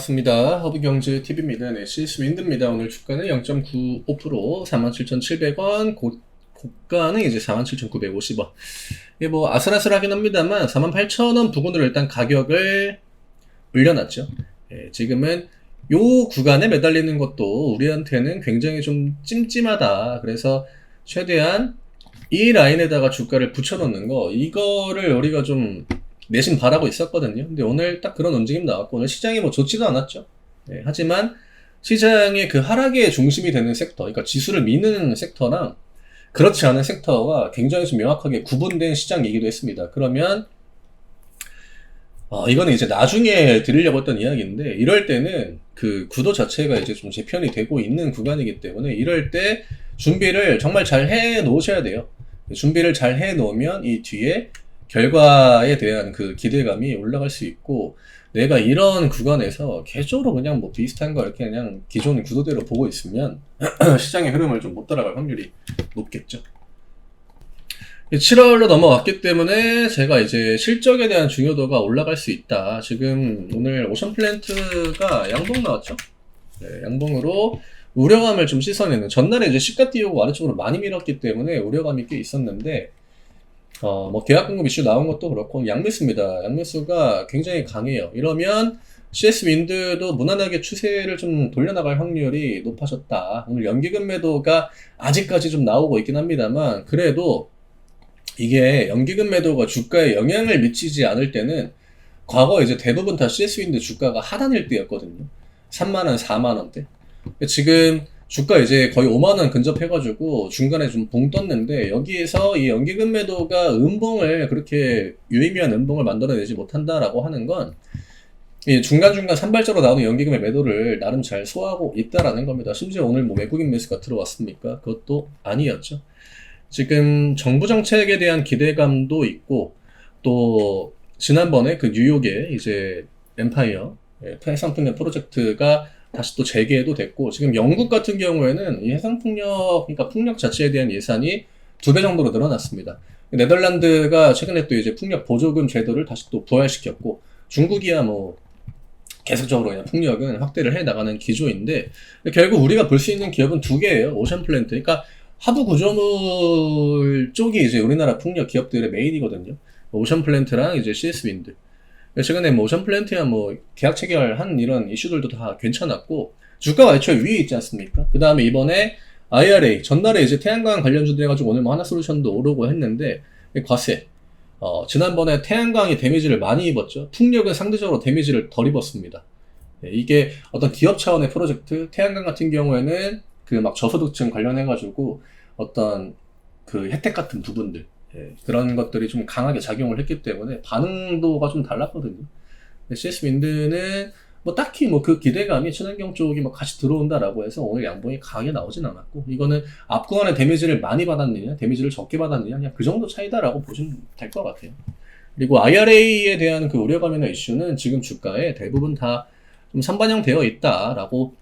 반갑습니다. 허브경제TV입니다. 네, 시스윈드입니다. 오늘 주가는 0.95%, 47,700원, 고가는 이제 47,950원. 이게 뭐 아슬아슬하긴 합니다만 48,000원 부근으로 일단 가격을 올려놨죠. 지금은 요 구간에 매달리는 것도 우리한테는 굉장히 좀 찜찜하다. 그래서 최대한 이 라인에다가 주가를 붙여놓는 거, 이거를 우리가 좀 내심 바라고 있었거든요. 근데 오늘 딱 그런 움직임 나왔고, 오늘 시장이 뭐 좋지도 않았죠. 하지만 시장의 그 하락의 중심이 되는 섹터, 그러니까 지수를 미는 섹터랑 그렇지 않은 섹터가 굉장히 좀 명확하게 구분된 시장이기도 했습니다. 그러면 이거는 이제 나중에 드리려고 했던 이야기인데, 이럴 때는 그 구도 자체가 이제 좀 재편이 되고 있는 구간이기 때문에 이럴 때 준비를 정말 잘 해 놓으셔야 돼요. 준비를 잘 해 놓으면 이 뒤에 결과에 대한 그 기대감이 올라갈 수 있고, 내가 이런 구간에서 계속으로 그냥 뭐 비슷한 거 이렇게 그냥 기존 구도대로 보고 있으면 시장의 흐름을 좀 못 따라갈 확률이 높겠죠. 7월로 넘어왔기 때문에 제가 이제 실적에 대한 중요도가 올라갈 수 있다. 지금 오늘 오션플랜트가 양봉 나왔죠? 네, 양봉으로 우려감을 좀 씻어내는, 전날에 이제 시가 띄우고 아래쪽으로 많이 밀었기 때문에 우려감이 꽤 있었는데, 뭐 계약 공급 이슈 나온 것도 그렇고 양매수입니다. 양매수가 굉장히 강해요. 이러면 CS 윈드도 무난하게 추세를 좀 돌려나갈 확률이 높아졌다. 오늘 연기금 매도가 아직까지 좀 나오고 있긴 합니다만, 그래도 이게 연기금 매도가 주가에 영향을 미치지 않을 때는 과거 이제 대부분 다 CS 윈드 주가가 하단일 때였거든요. 3만원, 4만원대. 지금 주가 이제 거의 5만원 근접해가지고 중간에 좀 붕 떴는데, 여기에서 이 연기금 매도가 음봉을 그렇게 유의미한 음봉을 만들어내지 못한다라고 하는 건 이 중간중간 산발적으로 나오는 연기금의 매도를 나름 잘 소화하고 있다라는 겁니다. 심지어 오늘 뭐 외국인 매수가 들어왔습니까? 그것도 아니었죠. 지금 정부 정책에 대한 기대감도 있고, 또 지난번에 그 뉴욕에 이제 엠파이어 해상풍력 프로젝트가 다시 또 재개도 됐고, 지금 영국 같은 경우에는 이 해상풍력, 그러니까 풍력 자체에 대한 예산이 2배 정도로 늘어났습니다. 네덜란드가 최근에 또 이제 풍력 보조금 제도를 다시 또 부활시켰고, 중국이야 뭐 계속적으로 그냥 풍력은 확대를 해 나가는 기조인데, 결국 우리가 볼 수 있는 기업은 두 개예요. 오션플랜트. 그러니까 하부 구조물 쪽이 이제 우리나라 풍력 기업들의 메인이거든요. 오션플랜트랑 이제 CS윈드. 최근에 뭐 오션플랜트야 뭐 계약 체결한 이런 이슈들도 다 괜찮았고, 주가가 애초에 위에 있지 않습니까? 그 다음에 이번에 IRA, 전날에 이제 태양광 관련주들 해가지고 오늘 뭐 하나솔루션도 오르고 했는데, 과세. 지난번에 태양광이 데미지를 많이 입었죠. 풍력은 상대적으로 데미지를 덜 입었습니다. 이게 어떤 기업 차원의 프로젝트, 태양광 같은 경우에는 그 막 저소득층 관련해가지고 어떤 그 혜택 같은 부분들, 그런 것들이 좀 강하게 작용을 했기 때문에 반응도가 좀 달랐거든요. CS 윈드는 뭐 딱히 뭐 그 기대감이 친환경 쪽이 뭐 같이 들어온다라고 해서 오늘 양봉이 강하게 나오진 않았고, 이거는 앞 구간에 데미지를 많이 받았느냐, 데미지를 적게 받았느냐, 그냥 그 정도 차이다라고 보시면 될 것 같아요. 그리고 IRA에 대한 그 우려감이나 이슈는 지금 주가에 대부분 다 좀 선반영되어 있다라고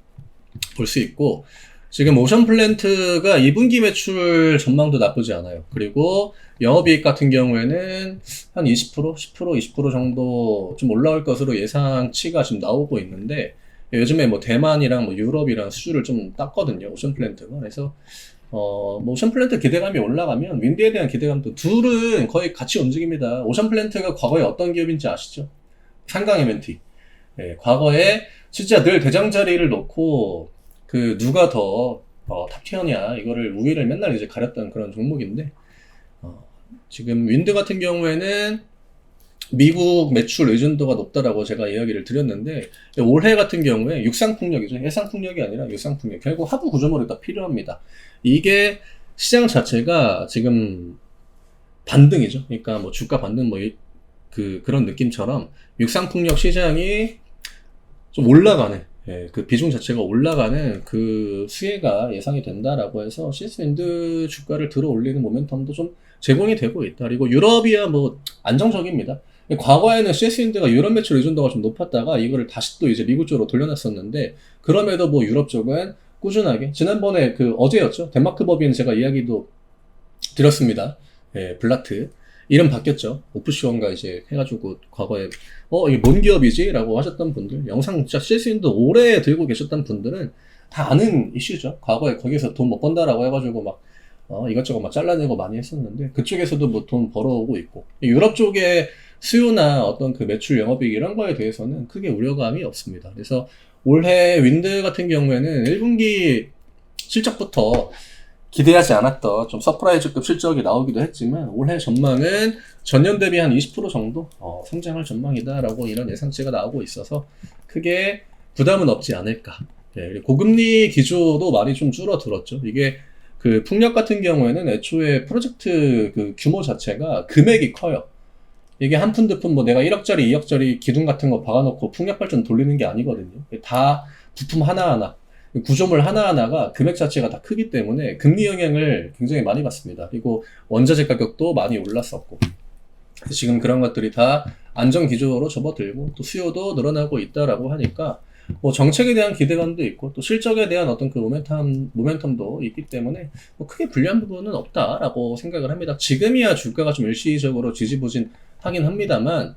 볼 수 있고, 지금 오션플랜트가 2분기 매출 전망도 나쁘지 않아요. 그리고 영업이익 같은 경우에는 한 20%, 10%, 20% 정도 좀 올라올 것으로 예상치가 지금 나오고 있는데, 요즘에 뭐 대만이랑 뭐 유럽이랑 수주를 좀 땄거든요, 오션플랜트가. 그래서 뭐 오션플랜트 기대감이 올라가면 윈드에 대한 기대감도, 둘은 거의 같이 움직입니다. 오션플랜트가 과거에 어떤 기업인지 아시죠? 한강 M&T. 과거에 진짜 늘 대장자리를 놓고 그 누가 더 탑티어냐, 이거를 우위를 맨날 이제 가렸던 그런 종목인데, 지금 윈드 같은 경우에는 미국 매출 의존도가 높다라고 제가 이야기를 드렸는데, 올해 같은 경우에 육상풍력이죠. 해상풍력이 아니라 육상풍력. 결국 하부 구조물이 다 필요합니다. 이게 시장 자체가 지금 반등이죠. 그러니까 뭐 주가 반등 뭐 그런 느낌처럼 육상풍력 시장이 좀 올라가는, 그 비중 자체가 올라가는 그 수혜가 예상이 된다라고 해서 CS 윈드 주가를 들어 올리는 모멘텀도 좀 제공이 되고 있다. 그리고 유럽이야 뭐 안정적입니다. 과거에는 CS 윈드가 유럽 매출 의존도가 좀 높았다가 이거를 다시 또 이제 미국 쪽으로 돌려놨었는데, 그럼에도 뭐 유럽 쪽은 꾸준하게, 지난번에 그 어제였죠, 덴마크 법인 제가 이야기도 드렸습니다. 블라트. 이름 바뀌었죠. 오프시온가 이제 해가지고 과거에 이게 뭔 기업이지? 라고 하셨던 분들, 영상 진짜 실수인도 오래 들고 계셨던 분들은 다 아는 이슈죠. 과거에 거기서 돈 못 번다라고 해가지고 막 이것저것 막 잘라내고 많이 했었는데 그쪽에서도 뭐 돈 벌어오고 있고 유럽 쪽에 수요나 어떤 그 매출 영업이익 이런 거에 대해서는 크게 우려감이 없습니다. 그래서 올해 윈드 같은 경우에는 1분기 실적부터 기대하지 않았던 좀 서프라이즈급 실적이 나오기도 했지만 올해 전망은 전년 대비 한 20% 정도 성장할 전망이다라고 이런 예상치가 나오고 있어서 크게 부담은 없지 않을까. 네, 고금리 기조도 많이 좀 줄어들었죠. 이게 그 풍력 같은 경우에는 애초에 프로젝트 그 규모 자체가 금액이 커요. 이게 한 푼 두 푼 뭐 내가 1억짜리 2억짜리 기둥 같은 거 박아놓고 풍력 발전 돌리는 게 아니거든요. 다 부품 하나하나 구조물 하나하나가 금액 자체가 다 크기 때문에 금리 영향을 굉장히 많이 받습니다. 그리고 원자재 가격도 많이 올랐었고 지금 그런 것들이 다 안정 기조로 접어들고 또 수요도 늘어나고 있다라고 하니까 뭐 정책에 대한 기대감도 있고 또 실적에 대한 어떤 그 모멘텀도 있기 때문에 뭐 크게 불리한 부분은 없다라고 생각을 합니다. 지금이야 주가가 좀 일시적으로 지지부진하긴 합니다만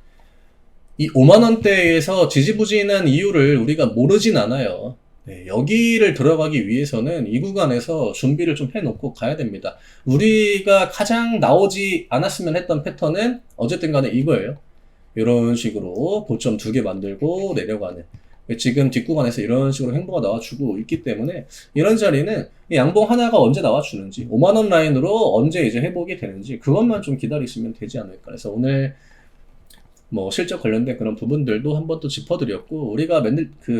이 5만 원대에서 지지부진한 이유를 우리가 모르진 않아요. 네, 여기를 들어가기 위해서는 이 구간에서 준비를 좀 해놓고 가야 됩니다. 우리가 가장 나오지 않았으면 했던 패턴은 어쨌든 간에 이거예요. 이런 식으로 고점 2개 만들고 내려가는. 지금 뒷구간에서 이런 식으로 행보가 나와주고 있기 때문에 이런 자리는 양봉 하나가 언제 나와주는지 5만원 라인으로 언제 이제 회복이 되는지 그것만 좀 기다리시면 되지 않을까. 그래서 오늘 뭐 실적 관련된 그런 부분들도 한번 또 짚어드렸고 우리가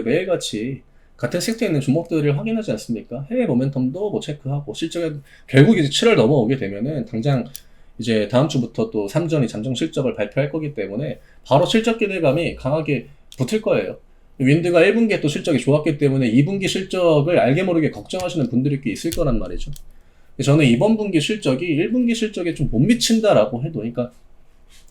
매일같이 같은 섹터에 있는 종목들을 확인하지 않습니까? 해외 모멘텀도 뭐 체크하고 실적에 결국 이제 7월 넘어오게 되면은 당장 이제 다음 주부터 또 삼전이 잠정 실적을 발표할 거기 때문에 바로 실적 기대감이 강하게 붙을 거예요. 윈드가 1분기에 또 실적이 좋았기 때문에 2분기 실적을 알게 모르게 걱정하시는 분들이 꽤 있을 거란 말이죠. 저는 이번 분기 실적이 1분기 실적에 좀 못 미친다라고 해도, 그러니까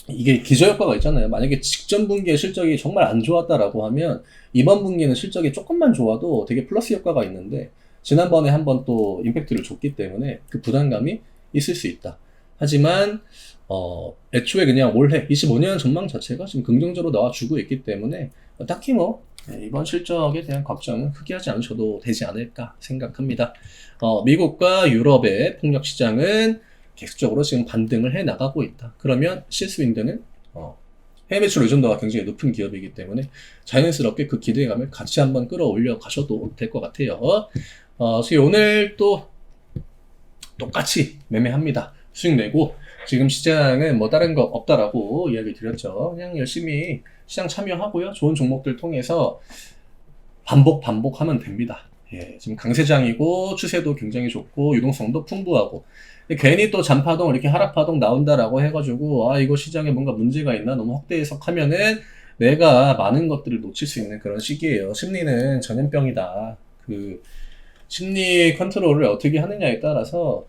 이게 기저효과가 있잖아요. 만약에 직전 분기의 실적이 정말 안 좋았다라고 하면 이번 분기는 실적이 조금만 좋아도 되게 플러스 효과가 있는데 지난번에 한번 또 임팩트를 줬기 때문에 그 부담감이 있을 수 있다. 하지만 애초에 그냥 올해 25년 전망 자체가 지금 긍정적으로 나와주고 있기 때문에 딱히 뭐 이번 실적에 대한 걱정은 크게 하지 않으셔도 되지 않을까 생각합니다. 미국과 유럽의 폭력 시장은 계속적으로 지금 반등을 해 나가고 있다. 그러면 CS윈드는 해외 매출 의존도가 굉장히 높은 기업이기 때문에 자연스럽게 그 기대감을 같이 한번 끌어올려 가셔도 될 것 같아요. 그래서 오늘 또 똑같이 매매합니다. 수익 내고 지금 시장은 뭐 다른 거 없다라고 이야기 드렸죠. 그냥 열심히 시장 참여하고요. 좋은 종목들 통해서 반복하면 됩니다. 예, 지금 강세장이고 추세도 굉장히 좋고 유동성도 풍부하고 괜히 또 잔파동 이렇게 하락파동 나온다라고 해가지고 이거 시장에 뭔가 문제가 있나 너무 확대 해석하면은 내가 많은 것들을 놓칠 수 있는 그런 시기예요. 심리는 전염병이다. 그 심리 컨트롤을 어떻게 하느냐에 따라서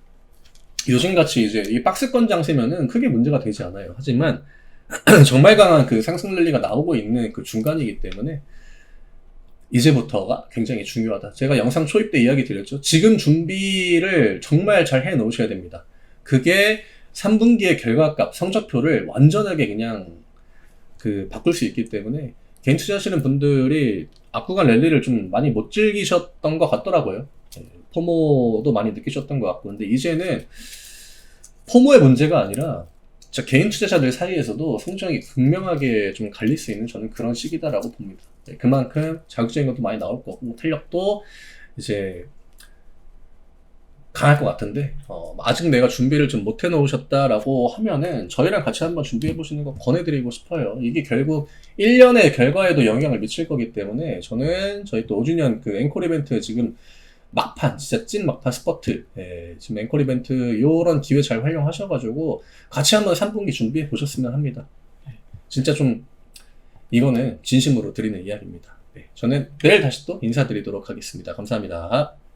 요즘같이 이제 이 박스권 장세면은 크게 문제가 되지 않아요. 하지만 정말 강한 그 상승 랠리가 나오고 있는 그 중간이기 때문에 이제부터가 굉장히 중요하다. 제가 영상 초입 때 이야기 드렸죠. 지금 준비를 정말 잘 해 놓으셔야 됩니다. 그게 3분기의 결과값, 성적표를 완전하게 그냥 바꿀 수 있기 때문에 개인 투자하시는 분들이 앞구간 랠리를 좀 많이 못 즐기셨던 것 같더라고요. 포모도 많이 느끼셨던 것 같고, 근데 이제는 포모의 문제가 아니라 진짜 개인 투자자들 사이에서도 성적이 극명하게 좀 갈릴 수 있는 저는 그런 시기다라고 봅니다. 그만큼 자극적인 것도 많이 나올 거고 탄력도 이제 강할 것 같은데 아직 내가 준비를 좀 못 해놓으셨다라고 하면은 저희랑 같이 한번 준비해 보시는 거 권해드리고 싶어요. 이게 결국 1년의 결과에도 영향을 미칠 거기 때문에 저는 저희 또 5주년 그 앵콜 이벤트 지금 막판, 진짜 찐 막판 스퍼트, 지금 앵콜 이벤트 요런 기회 잘 활용하셔가지고 같이 한번 3분기 준비해 보셨으면 합니다. 진짜 좀 이거는 진심으로 드리는 이야기입니다. 저는 내일 다시 또 인사드리도록 하겠습니다. 감사합니다.